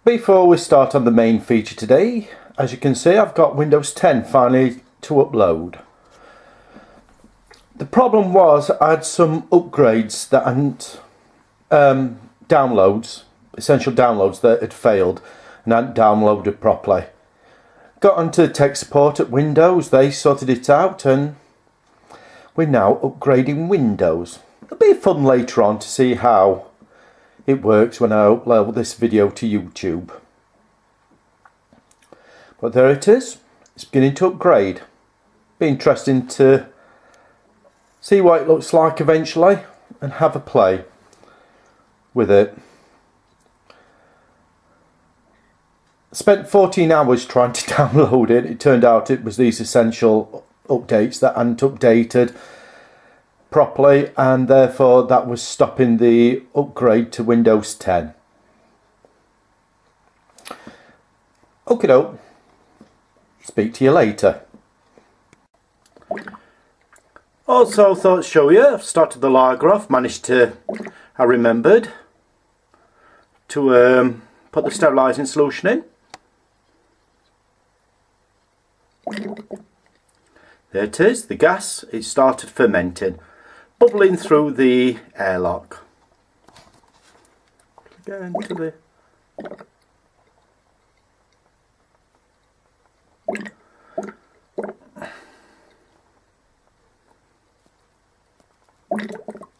Before we start on the main feature today, as you can see, I've got Windows 10 finally to upload. The problem was I had some upgrades that hadn't, essential downloads that had failed and hadn't downloaded properly. Got onto tech support at Windows, they sorted it out and we're now upgrading Windows. It'll be fun later on to see how it works when I upload this video to YouTube. But there it is, it's beginning to upgrade. Be interesting to see what it looks like eventually and have a play with it. I spent 14 hours trying to download it. It turned out it was these essential updates that hadn't updated properly, and therefore that was stopping the upgrade to Windows 10. Okay, doke. Speak to you later. Also thought to show you, I've started the lager off, I remembered to put the sterilising solution in. There it is, the gas, it started fermenting, bubbling through the airlock. Get into the...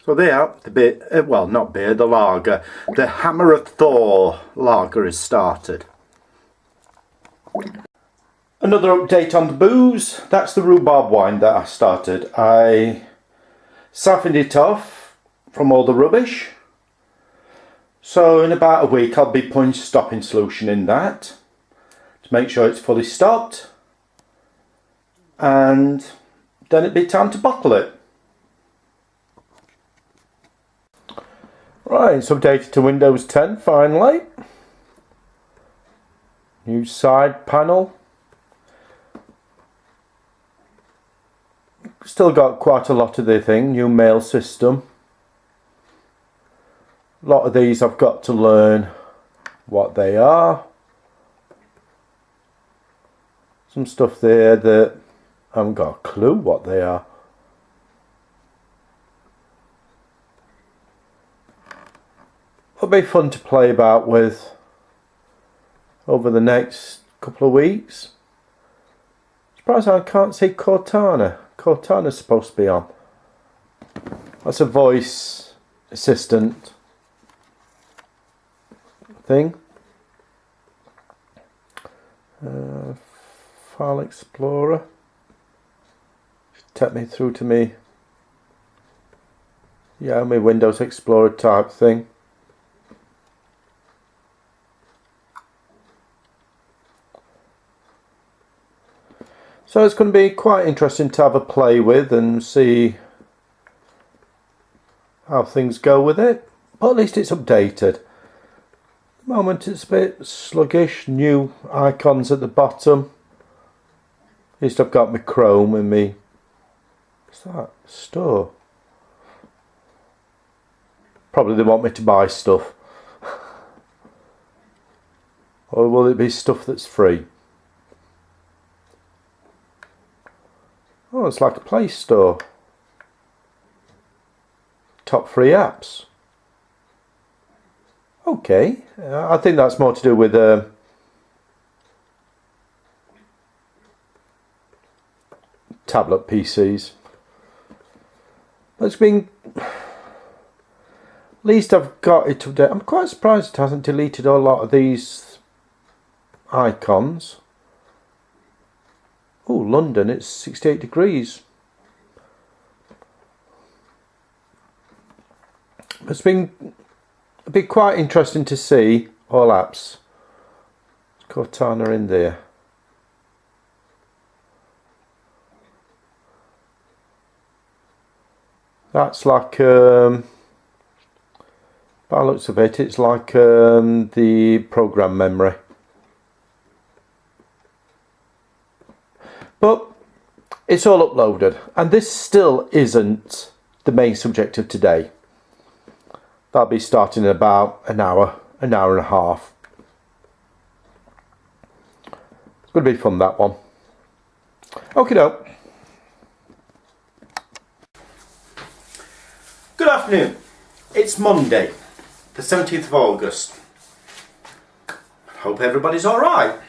So there, the beer, well not beer, the lager, the Hammer of Thor lager has started. Another update on the booze, that's the rhubarb wine that I started. I siphoned it off from all the rubbish. So in about a week I'll be putting stopping solution in that to make sure it's fully stopped. And then it'd be time to bottle it. Right, it's updated to Windows 10 finally. New side panel. Still got quite a lot of the thing, new mail system. A lot of these I've got to learn what they are. Some stuff there that I haven't got a clue what they are. It'll be fun to play about with over the next couple of weeks. Surprised I can't see Cortana. Cortana's supposed to be on. That's a voice assistant thing. File Explorer. Take me through to me. Yeah, my Windows Explorer type thing. So it's going to be quite interesting to have a play with and see how things go with it. But at least it's updated. At the moment it's a bit sluggish, new icons at the bottom. At least I've got my Chrome and me. What's that? Store. Probably they want me to buy stuff. Or will it be stuff that's free? Oh, it's like a Play Store. Top free apps. Okay, I think that's more to do with tablet PCs. It's been... At least I've got it to date. I'm quite surprised it hasn't deleted a lot of these icons. Oh, London, it's 68 degrees. It's been quite interesting to see all apps. Cortana in there. That's like, by the looks of it, it's like the program memory. But it's all uploaded, and this still isn't the main subject of today. That'll be starting in about an hour and a half. Going to be fun, that one. Okie doke. Good afternoon. It's Monday, the 17th of August. Hope everybody's alright.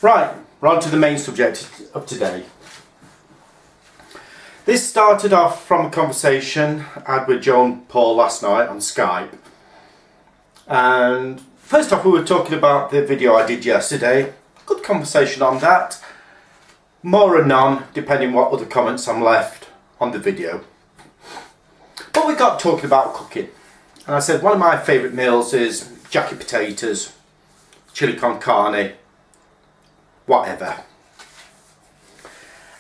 Right, we're on to the main subject of today. This started off from a conversation I had with Joan Paul last night on Skype. And first off, we were talking about the video I did yesterday. Good conversation on that. More or none, depending what other comments I'm left on the video. But we got talking about cooking. And I said one of my favourite meals is jacket potatoes, chili con carne, whatever.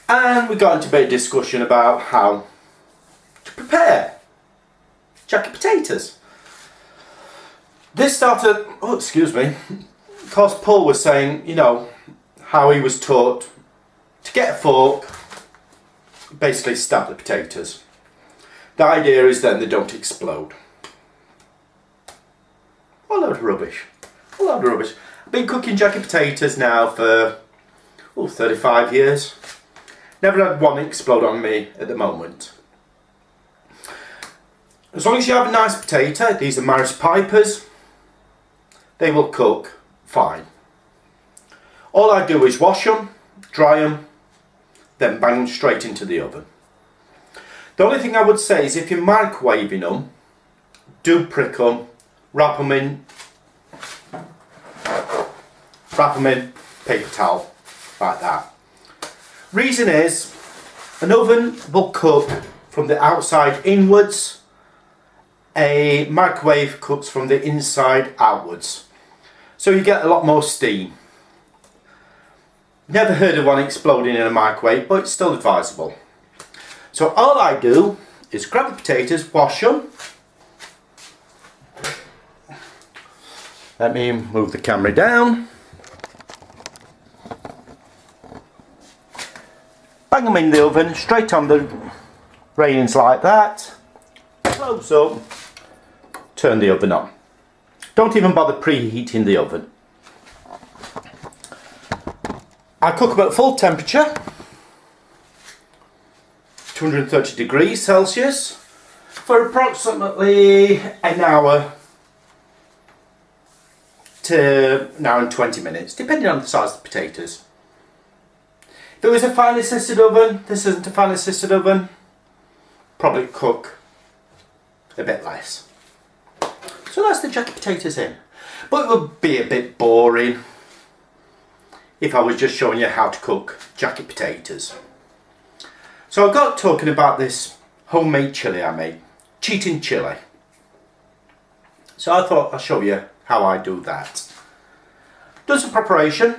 And we got into a bit of discussion about how to prepare jacket potatoes. This started, because Paul was saying, you know, how he was taught to get a fork, basically stab the potatoes. The idea is then they don't explode. A load of rubbish. A load of rubbish. I've been cooking jacket potatoes now for 35 years. Never had one explode on me at the moment. As long as you have a nice potato, these are Maris Pipers, they will cook fine. All I do is wash them, dry them, then bang them straight into the oven. The only thing I would say is if you're microwaving them, do prick them, wrap them in paper towel, like that. Reason is, an oven will cook from the outside inwards, a microwave cooks from the inside outwards. So you get a lot more steam. Never heard of one exploding in a microwave, but it's still advisable. So all I do is grab the potatoes, wash them. Let me move the camera down. Bang them in the oven, straight on the railings like that. Close up, turn the oven on. Don't even bother preheating the oven. I cook them at full temperature, 230 degrees Celsius, for approximately an hour to an hour and 20 minutes, depending on the size of the potatoes. If it was a fan assisted oven, this isn't a fan assisted oven, probably cook a bit less. So that's the jacket potatoes in. But it would be a bit boring if I was just showing you how to cook jacket potatoes. So I got talking about this homemade chilli I made, cheating chilli. So I thought I'll show you how I do that. Done some preparation.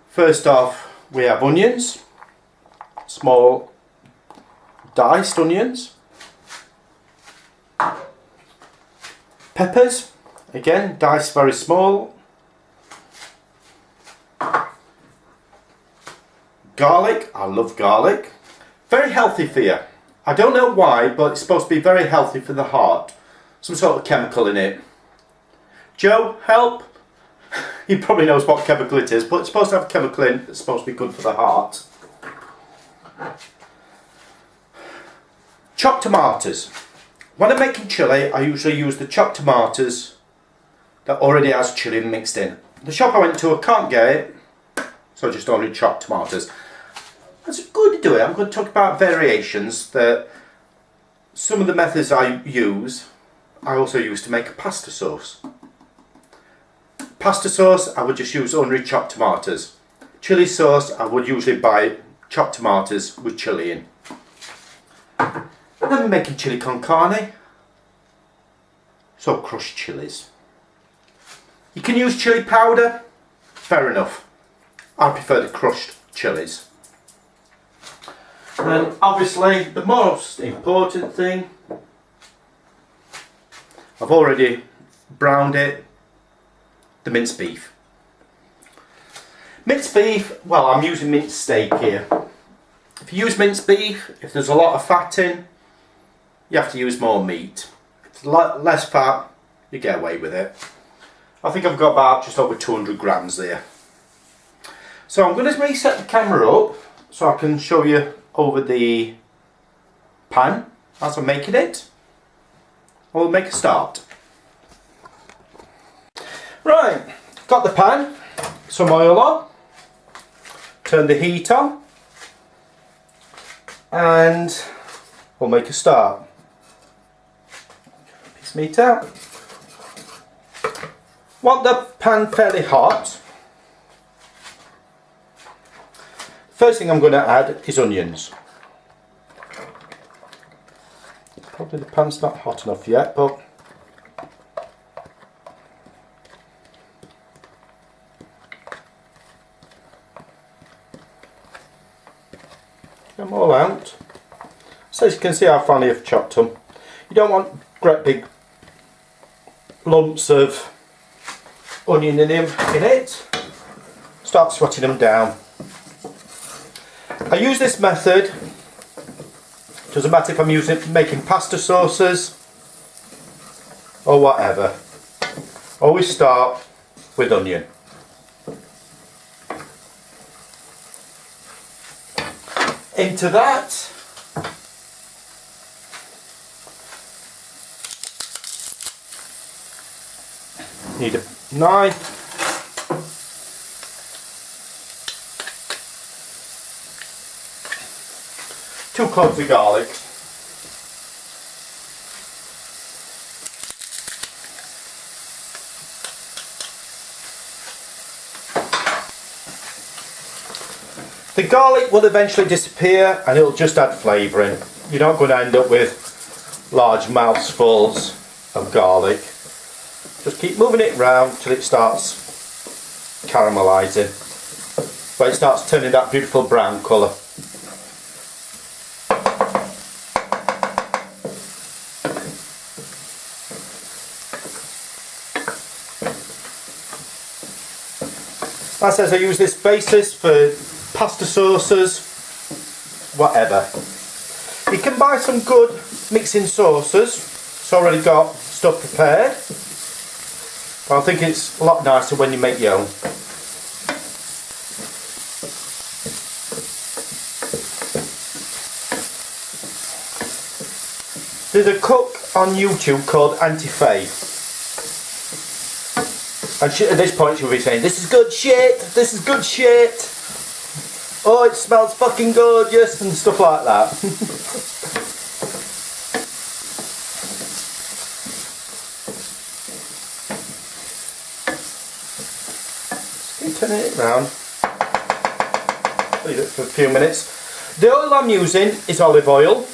First off, we have onions, small diced onions. Peppers, again diced very small. Garlic, I love garlic. Very healthy for you. I don't know why, but it's supposed to be very healthy for the heart. Some sort of chemical in it. Joe, help? He probably knows what chemical it is, but it's supposed to have a chemical in that's supposed to be good for the heart. Chopped tomatoes. When I'm making chilli, I usually use the chopped tomatoes that already has chilli mixed in. The shop I went to, I can't get it, so I just only chopped tomatoes. That's good to do it. I'm going to talk about variations that some of the methods I use, I also use to make a pasta sauce. Pasta sauce, I would just use only chopped tomatoes. Chilli sauce, I would usually buy chopped tomatoes with chilli in. And then we're making chili con carne, so crushed chilies. You can use chili powder, fair enough. I prefer the crushed chilies. And then obviously the most important thing, I've already browned it, the minced beef. Minced beef, well, I'm using minced steak here. If you use minced beef, if there's a lot of fat in, you have to use more meat. If there's less fat, you get away with it. I think I've got about just over 200 grams there. So I'm going to reset the camera up so I can show you over the pan as I'm making it. We'll make a start. Right, got the pan, some oil on, turn the heat on, and we'll make a start. Piece of meat out. Want the pan fairly hot. First thing I'm going to add is onions. Probably the pan's not hot enough yet, but get them all out. So as you can see how finely I've chopped them. You don't want great big lumps of onion in it. Start sweating them down. I use this method, doesn't matter if I'm making pasta sauces or whatever. Always start with onion. Into that need a knife. Two cloves of garlic. The garlic will eventually disappear and it'll just add flavouring. You're not going to end up with large mouthfuls of garlic. Just keep moving it round till it starts caramelising, where it starts turning that beautiful brown colour. As I said, I use this basis for pasta sauces, whatever. You can buy some good mixing sauces. It's already got stuff prepared. But I think it's a lot nicer when you make your own. There's a cook on YouTube called Auntie Faye. And at this point she'll be saying, "This is good shit, this is good shit. Oh, it smells fucking good, yes," and stuff like that. Just keep turning it round. Leave it for a few minutes. The oil I'm using is olive oil.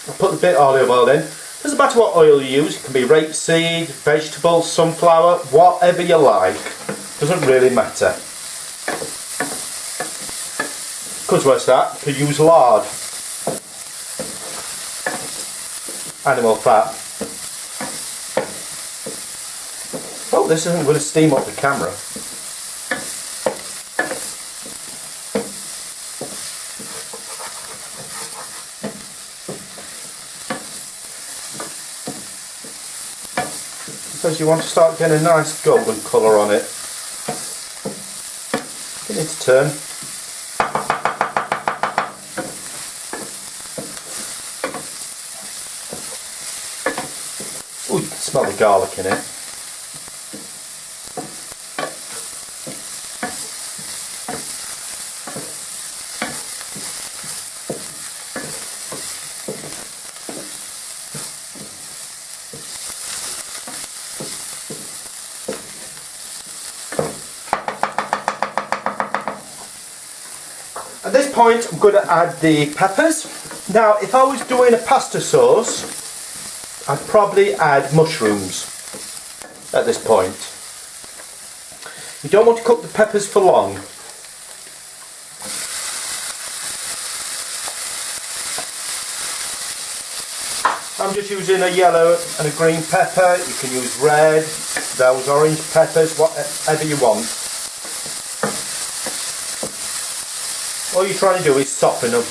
I put a bit of olive oil in. Doesn't matter what oil you use, it can be rapeseed, vegetable, sunflower, whatever you like. Doesn't really matter. Because worse that, you could use lard. Animal fat. Oh, this isn't going to steam up the camera. Because you want to start getting a nice golden colour on it. You need to turn. Ooh, you can smell the garlic in it. At this point I'm going to add the peppers. Now if I was doing a pasta sauce, I'd probably add mushrooms at this point. You don't want to cook the peppers for long. I'm just using a yellow and a green pepper. You can use red, those orange peppers, whatever you want. All you're trying to do is soften them.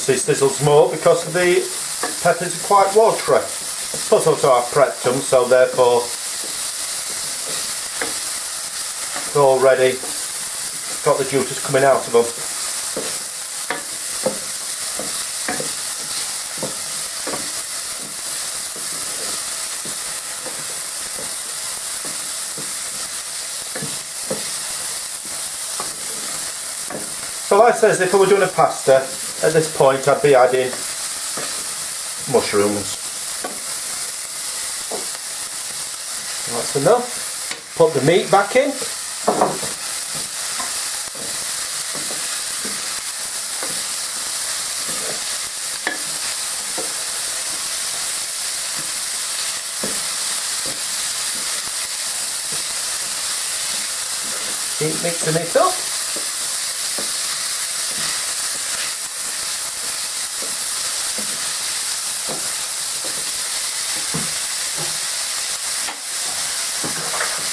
obviously sizzles more because the peppers are quite watery. Plus also I've prepped them, so therefore it's all ready. Got the juices coming out of them. So like I says, if I were doing a pasta, at this point I'd be adding mushrooms. That's enough. Put the meat back in. Keep mixing it up.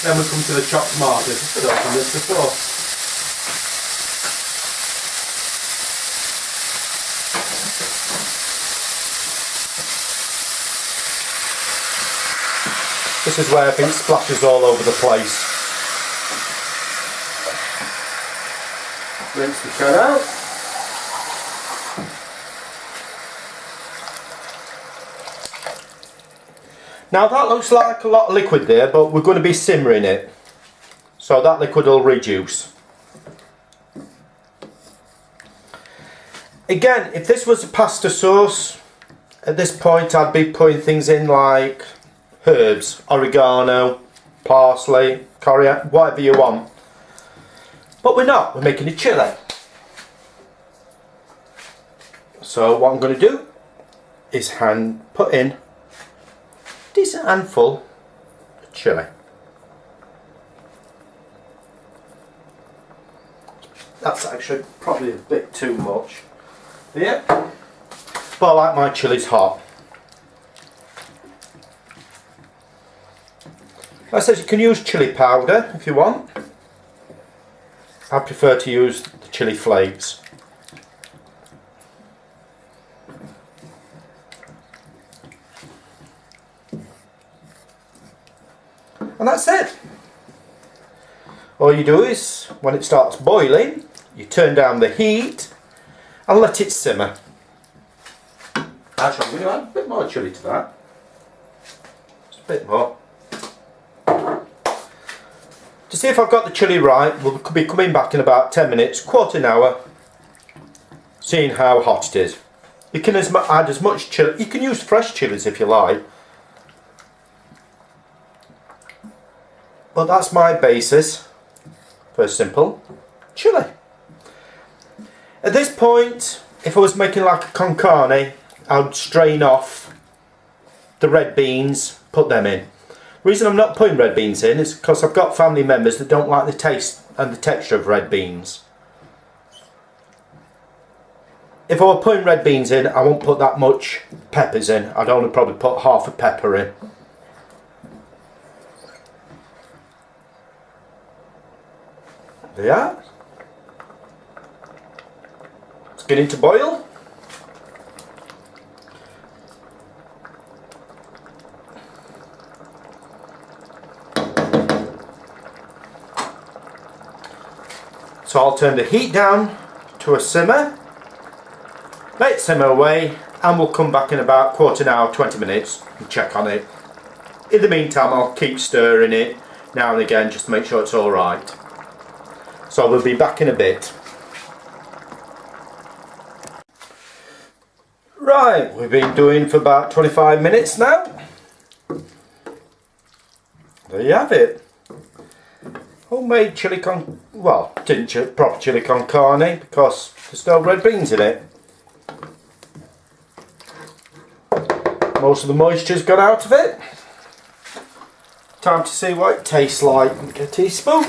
Then we come to the chopped tomatoes. I've done this before. This is where I think splashes all over the place. Rinse the can out. Now that looks like a lot of liquid there, but we're going to be simmering it, so that liquid will reduce. Again, if this was a pasta sauce, at this point I'd be putting things in like herbs, oregano, parsley, coriander, whatever you want. But we're not, we're making a chilli. So what I'm going to do is put in a decent handful of chilli. That's actually probably a bit too much. Yeah, but I like my chillies hot. Like I said, you can use chilli powder if you want. I prefer to use the chilli flakes. And that's it. All you do is, when it starts boiling, you turn down the heat and let it simmer. Actually, I'm going to add a bit more chilli to that. Just a bit more. To see if I've got the chilli right, we'll be coming back in about 10 minutes, quarter an hour, seeing how hot it is. You can add as much chilli, you can use fresh chillies if you like. But that's my basis for a simple chilli. At this point, if I was making like a con carne, I would strain off the red beans, put them in. The reason I'm not putting red beans in is because I've got family members that don't like the taste and the texture of red beans. If I were putting red beans in, I won't put that much peppers in. I'd only probably put half a pepper in. There you are. It's getting to boil. So I'll turn the heat down to a simmer, let it simmer away, and we'll come back in about quarter an hour, 20 minutes and check on it. In the meantime, I'll keep stirring it now and again just to make sure it's alright. So we'll be back in a bit. Right, we've been doing for about 25 minutes now. There you have it. Homemade chili con... well, proper chili con carne because there's no red beans in it. Most of the moisture's gone out of it. Time to see what it tastes like. Get a teaspoon.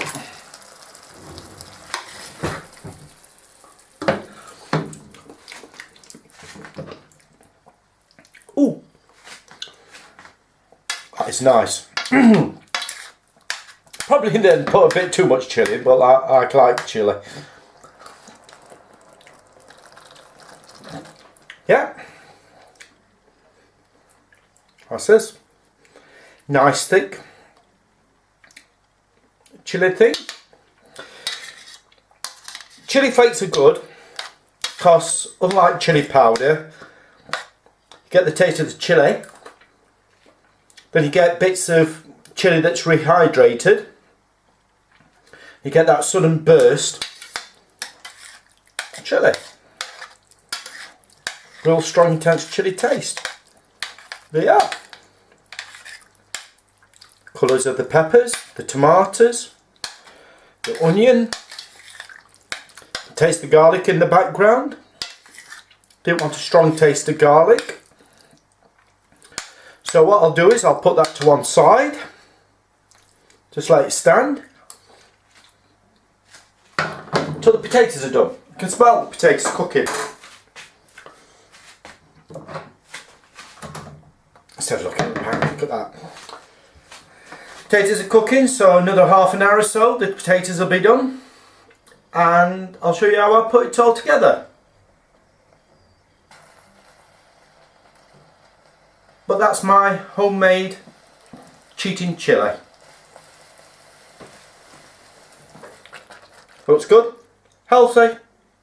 Ooh, that is nice. Probably then put a bit too much chilli, but I like chilli. Yeah. That's this. Nice thick chilli thing. Chilli flakes are good because unlike chilli powder, you get the taste of the chilli, then you get bits of chilli that's rehydrated. You get that sudden burst of chilli. Real strong intense chilli taste. There you are. Colours of the peppers, the tomatoes, the onion. Taste the garlic in the background. Didn't want a strong taste of garlic. So what I'll do is I'll put that to one side. Just let it stand. Until the potatoes are done. You can smell the potatoes cooking. Instead of looking at the pan, look at that. Potatoes are cooking, so another half an hour or so the potatoes will be done. And I'll show you how I put it all together. But that's my homemade cheating chilli. Looks good, healthy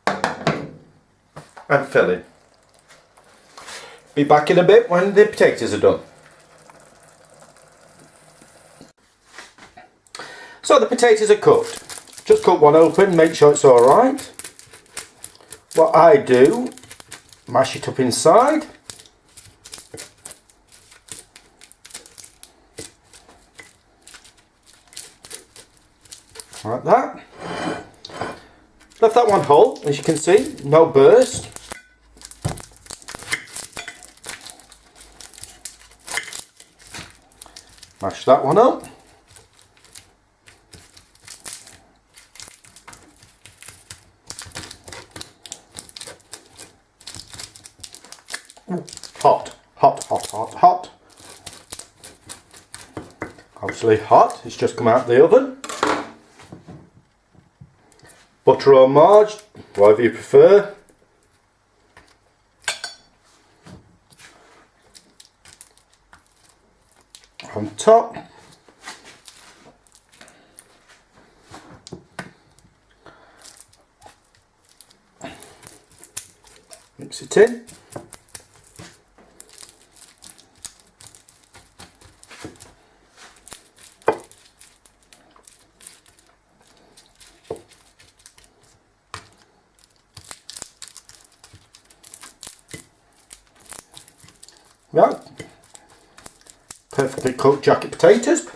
and filling. Be back in a bit when the potatoes are done. So the potatoes are cooked. Just cut one open, make sure it's alright. What I do, mash it up inside. Like that. Left that one whole, as you can see, no burst. Mash that one up. Hot, hot, hot, hot, hot. Obviously hot, it's just come out of the oven. Butter or margarine, whatever you prefer. On top. Mix it in. Right, perfectly cooked jacket potatoes.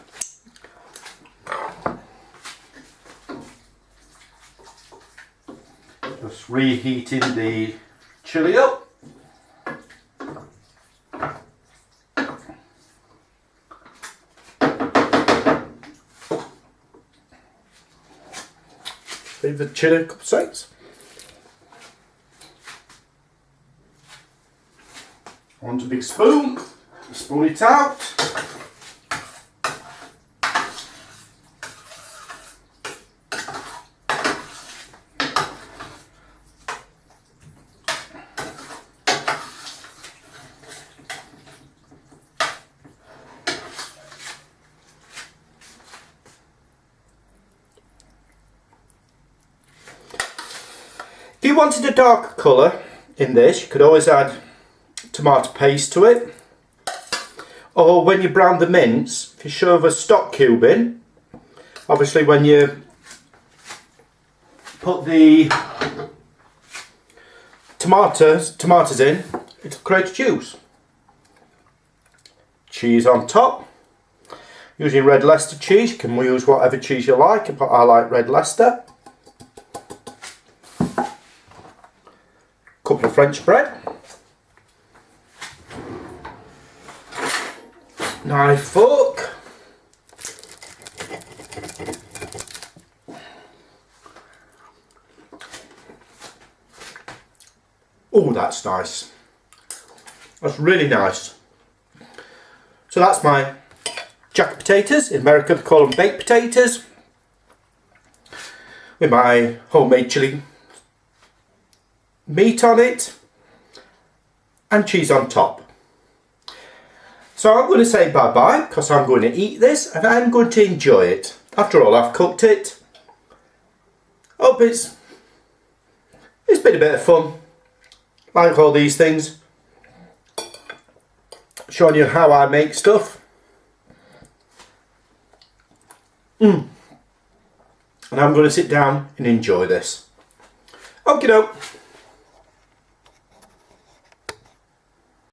Just reheating the chilli up. Leave the chilli a couple seconds. Onto a big spoon, spoon it out. If you wanted a darker colour in this, you could always add tomato paste to it, or when you brown the mince, if you shove a stock cube in, obviously when you put the tomatoes in, it'll create juice. Cheese on top, using red Leicester cheese. You can use whatever cheese you like, but I like red Leicester. Couple of French bread. Knife, fork. Oh, that's nice. That's really nice. So that's my jacket potatoes. In America they call them baked potatoes. With my homemade chilli meat on it. and cheese on top. So I'm going to say bye-bye because I'm going to eat this and I'm going to enjoy it. After all, I've cooked it. Hope it's been a bit of fun. Like all these things. Showing you how I make stuff. And I'm going to sit down and enjoy this. Okie doke.